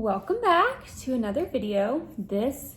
Welcome back to another video. This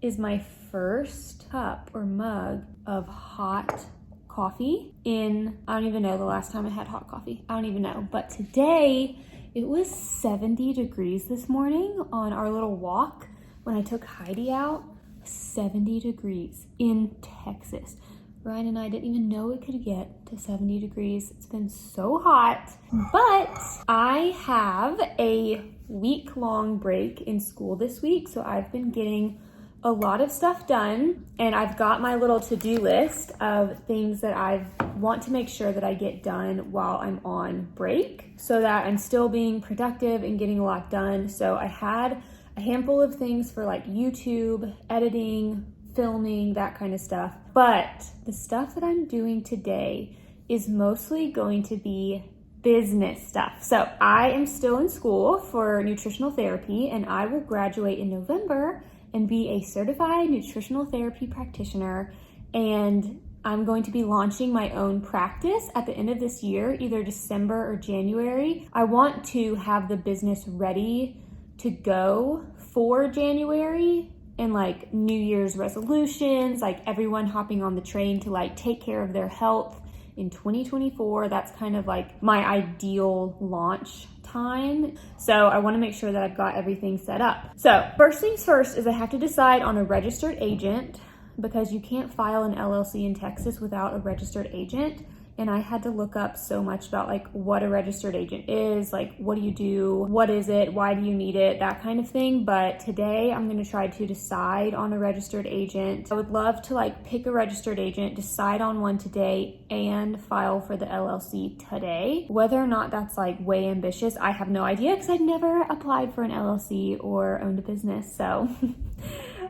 is my first cup or mug of hot coffee in, I don't even know the last time I had hot coffee. I don't even know, but today it was 70 degrees this morning on our little walk when I took Heidi out. 70 degrees in Texas. Ryan and I didn't even know it could get to 70 degrees. It's been so hot, but I have a week-long break in school this week, so I've been getting a lot of stuff done, and I've got my little to-do list of things that I want to make sure that I get done while I'm on break so that I'm still being productive and getting a lot done. So I had a handful of things for like YouTube, editing, filming, that kind of stuff. But the stuff that I'm doing today is mostly going to be business stuff. So I am still in school for nutritional therapy, and I will graduate in November and be a certified nutritional therapy practitioner. And I'm going to be launching my own practice at the end of this year, either December or January. I want to have the business ready to go for January, and like New Year's resolutions, like everyone hopping on the train to like take care of their health in 2024. That's kind of like my ideal launch time. So I want to make sure that I've got everything set up. So first things first is I have to decide on a registered agent, because you can't file an LLC in Texas without a registered agent. And I had to look up so much about like what a registered agent is, like what do you do, what is it, why do you need it, that kind of thing. But today I'm going to try to decide on a registered agent. I would love to like pick a registered agent, decide on one today, and file for the LLC today. Whether or not that's like way ambitious, I have no idea, because I've never applied for an LLC or owned a business. So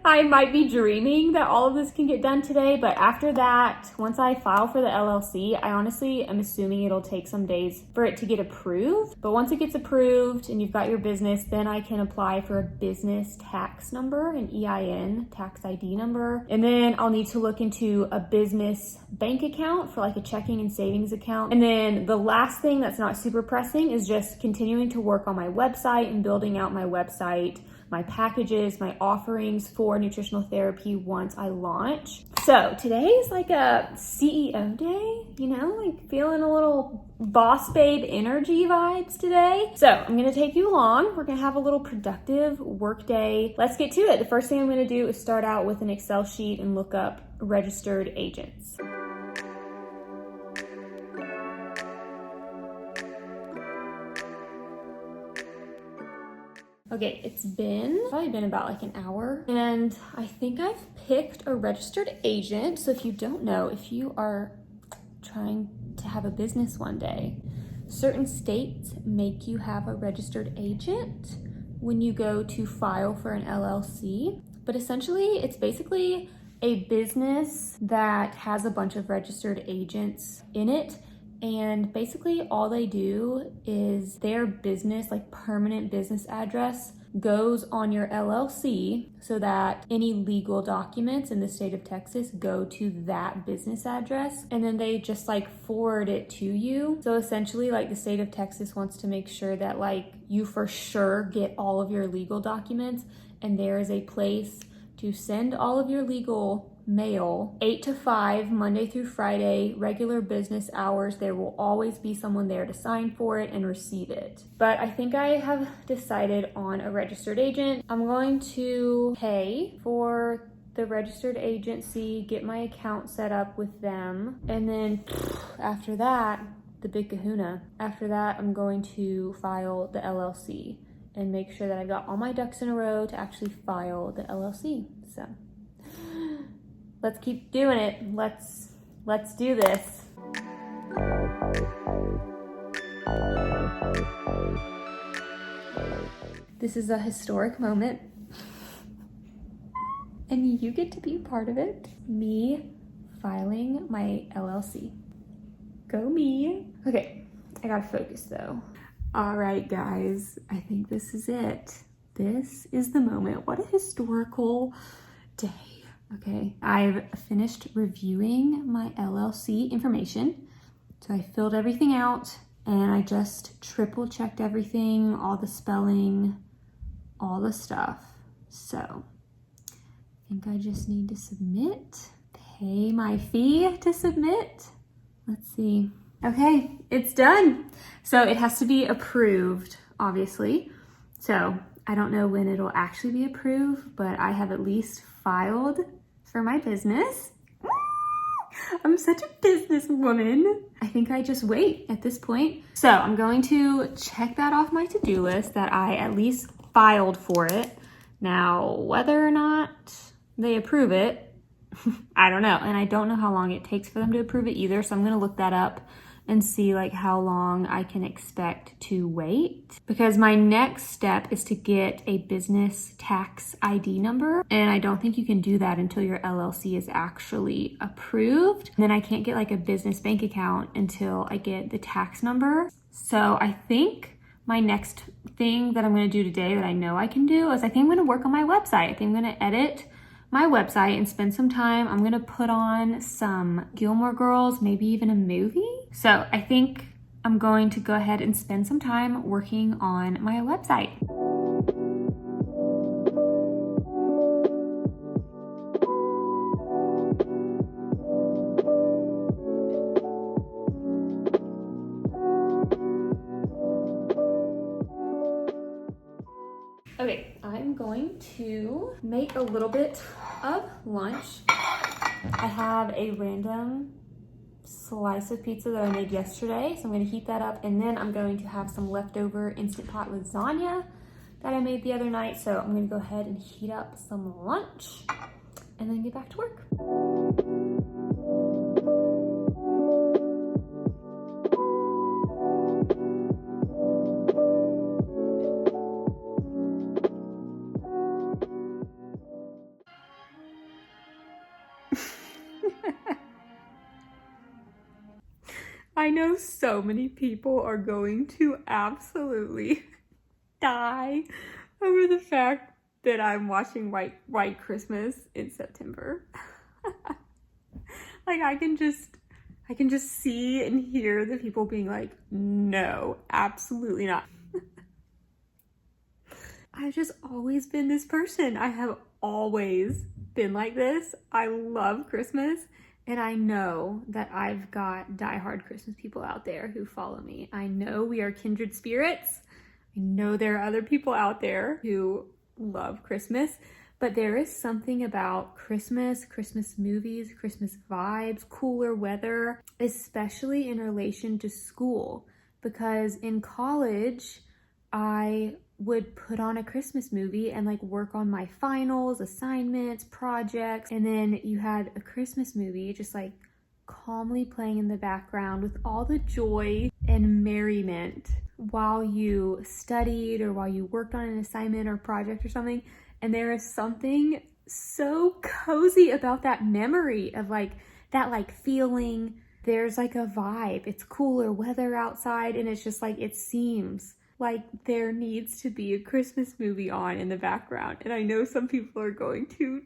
I might be dreaming that all of this can get done today, but after that, once I file for the LLC, I honestly am assuming it'll take some days for it to get approved. But once it gets approved and you've got your business, then I can apply for a business tax number, an EIN, tax ID number. And then I'll need to look into a business bank account for like a checking and savings account. And then the last thing that's not super pressing is just continuing to work on my website and building out my website, my packages, my offerings for nutritional therapy once I launch. So today is like a CEO day, you know, like feeling a little boss babe energy vibes today. So I'm gonna take you along. We're gonna have a little productive work day. Let's get to it. The first thing I'm gonna do is start out with an Excel sheet and look up registered agents. Okay, it's probably been about like an hour, and I think I've picked a registered agent. So if you don't know, if you are trying to have a business one day, certain states make you have a registered agent when you go to file for an LLC. But essentially, it's basically a business that has a bunch of registered agents in it. And basically all they do is their business, like permanent business address, goes on your LLC so that any legal documents in the state of Texas go to that business address, and then they just like forward it to you. So essentially like the state of Texas wants to make sure that like you for sure get all of your legal documents, and there is a place to send all of your legal mail 8 to 5 Monday through Friday, regular business hours. There will always be someone there to sign for it and receive it. But I think I have decided on a registered agent. I'm going to pay for the registered agency, get my account set up with them, and then after that, the big kahuna. After that, I'm going to file the LLC and make sure that I've got all my ducks in a row to actually file the LLC. So let's keep doing it. Let's do this. This is a historic moment, and you get to be a part of it. Me filing my LLC. Go me. Okay, I gotta focus though. All right, guys, I think this is it. This is the moment. What a historical day. Okay, I've finished reviewing my LLC information. So I filled everything out and I just triple checked everything, all the spelling, all the stuff. So I think I just need to submit, pay my fee to submit. Let's see. Okay, it's done. So it has to be approved, obviously. So I don't know when it'll actually be approved, but I have at least filed for my business. I'm such a businesswoman. I think I just wait at this point. So I'm going to check that off my to-do list that I at least filed for it. Now, whether or not they approve it, I don't know. And I don't know how long it takes for them to approve it either. So I'm gonna look that up and see like how long I can expect to wait. Because my next step is to get a business tax ID number. And I don't think you can do that until your LLC is actually approved. And then I can't get like a business bank account until I get the tax number. So I think my next thing that I'm gonna do today that I know I can do is I think I'm gonna work on my website. I think I'm gonna edit my website and spend some time. I'm gonna put on some Gilmore Girls, maybe even a movie. So I think I'm going to go ahead and spend some time working on my website. Okay, I'm going to make a little bit of lunch. I have a random slice of pizza that I made yesterday, so I'm going to heat that up, and then I'm going to have some leftover Instant Pot lasagna that I made the other night. So I'm going to go ahead and heat up some lunch and then get back to work. I know so many people are going to absolutely die over the fact that I'm watching White Christmas in September. Like I can just see and hear the people being like, no, absolutely not. I've just always been this person. I have always been like this. I love Christmas. And I know that I've got diehard Christmas people out there who follow me. I know we are kindred spirits. I know there are other people out there who love Christmas, but there is something about Christmas movies, Christmas vibes, cooler weather, especially in relation to school. Because in college, I would put on a Christmas movie and like work on my finals, assignments, projects, and then you had a Christmas movie just like calmly playing in the background with all the joy and merriment while you studied or while you worked on an assignment or project or something. And there is something so cozy about that memory of like that like feeling. There's like a vibe. It's cooler weather outside and it's just like it seems like there needs to be a Christmas movie on in the background. And I know some people are going to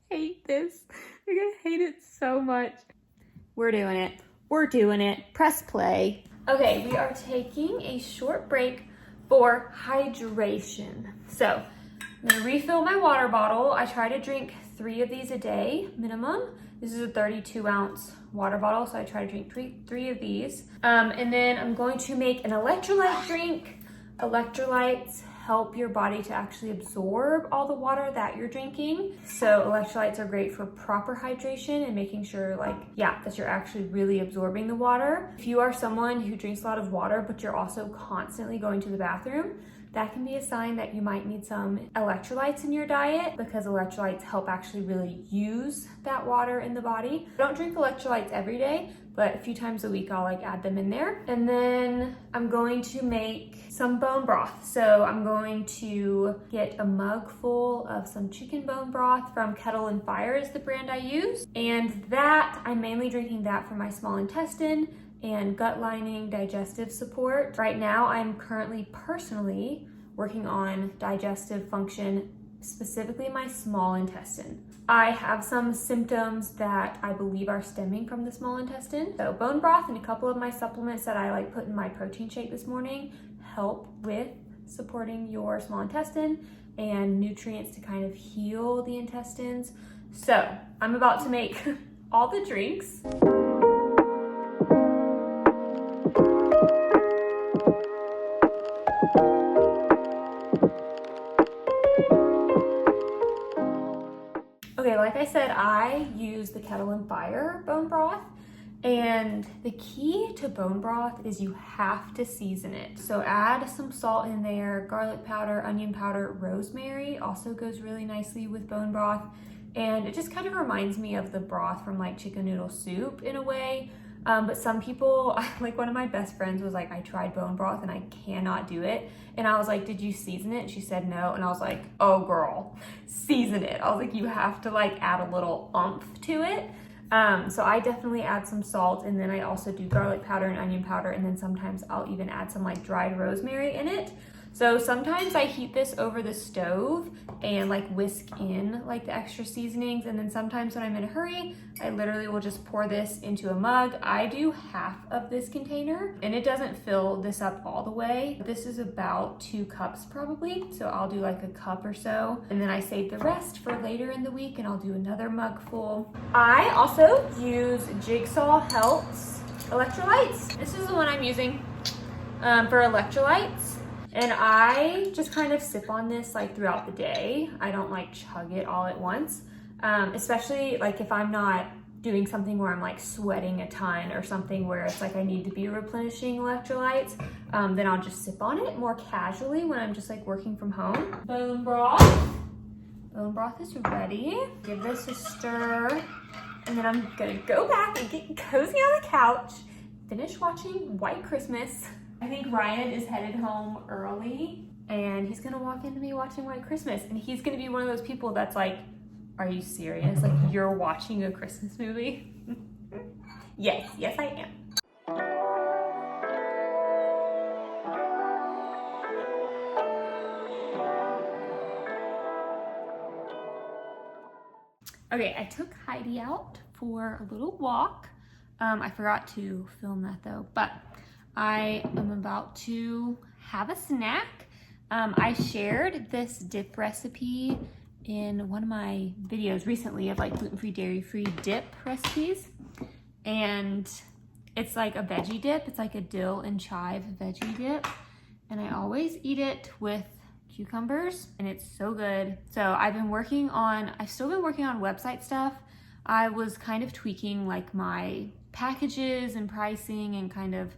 hate this. They're gonna hate it so much. We're doing it. We're doing it. Press play. Okay, we are taking a short break for hydration. So I'm gonna refill my water bottle. I try to drink 3 of these a day minimum. This is a 32-ounce water bottle, so I try to drink three of these. And then I'm going to make an electrolyte drink. Electrolytes help your body to actually absorb all the water that you're drinking. So electrolytes are great for proper hydration and making sure that you're actually really absorbing the water. If you are someone who drinks a lot of water, but you're also constantly going to the bathroom, that can be a sign that you might need some electrolytes in your diet, because electrolytes help actually really use that water in the body. I don't drink electrolytes every day, but a few times a week I'll add them in there. And then I'm going to make some bone broth. So I'm going to get a mug full of some chicken bone broth from Kettle and Fire is the brand I use. And that, I'm mainly drinking that for my small intestine and gut lining, digestive support. Right now, I'm currently personally working on digestive function, specifically my small intestine. I have some symptoms that I believe are stemming from the small intestine. So bone broth and a couple of my supplements that I put in my protein shake this morning help with supporting your small intestine and nutrients to kind of heal the intestines. So I'm about to make all the drinks. Okay, like I said, I use the Kettle and Fire bone broth, and the key to bone broth is you have to season it. So add some salt in there, garlic powder, onion powder, rosemary also goes really nicely with bone broth, and it just kind of reminds me of the broth from like chicken noodle soup in a way. But some people, like one of my best friends was like, I tried bone broth and I cannot do it. And I was like, did you season it? And she said no. And I was like, oh girl, season it. I was like, you have to like add a little oomph to it. So I definitely add some salt, and then I also do garlic powder and onion powder, and then sometimes I'll even add some like dried rosemary in it. So sometimes I heat this over the stove and like whisk in like the extra seasonings, and then sometimes when I'm in a hurry, I literally will just pour this into a mug. I do half of this container, and it doesn't fill this up all the way. This is about 2 cups probably, so I'll do like a cup or so, and then I save the rest for later in the week, and I'll do another mug full. I also use Jigsaw Health's electrolytes. This is the one I'm using for electrolytes. And I just kind of sip on this like throughout the day. I don't like chug it all at once, especially like if I'm not doing something where I'm like sweating a ton or something where it's like I need to be replenishing electrolytes, then I'll just sip on it more casually when I'm just like working from home. Bone broth. Bone broth is ready. Give this a stir, and then I'm gonna go back and get cozy on the couch, finish watching White Christmas. I think Ryan is headed home early, and he's gonna walk into me watching White Christmas, and he's gonna be one of those people that's like, are you serious? Like, you're watching a Christmas movie? Yes, I am. Okay, I took Heidi out for a little walk. I forgot to film that though, but I am about to have a snack. I shared this dip recipe in one of my videos recently of like gluten-free, dairy-free dip recipes. And it's like a veggie dip. It's like a dill and chive veggie dip. And I always eat it with cucumbers, and it's so good. So I've still been working on website stuff. I was kind of tweaking like my packages and pricing and kind of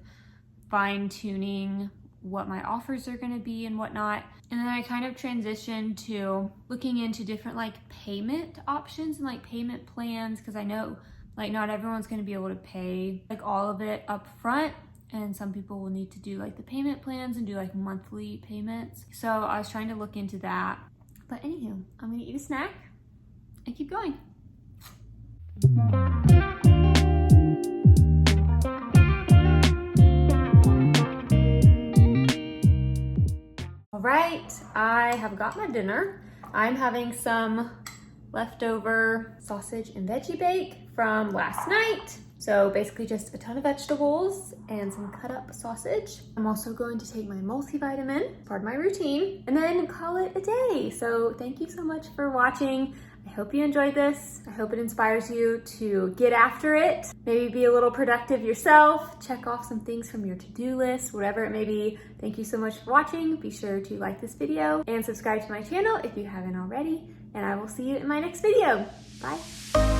fine-tuning what my offers are going to be and whatnot. And then I kind of transitioned to looking into different like payment options and like payment plans, because I know like not everyone's going to be able to pay like all of it up front, and some people will need to do like the payment plans and do like monthly payments. So I was trying to look into that. But anywho, I'm gonna eat a snack and keep going. All right, I have got my dinner. I'm having some leftover sausage and veggie bake from last night. So basically just a ton of vegetables and some cut up sausage. I'm also going to take my multivitamin, part of my routine, and then call it a day. So thank you so much for watching. I hope you enjoyed this. I hope it inspires you to get after it. Maybe be a little productive yourself. Check off some things from your to-do list, whatever it may be. Thank you so much for watching. Be sure to like this video and subscribe to my channel if you haven't already. And I will see you in my next video. Bye.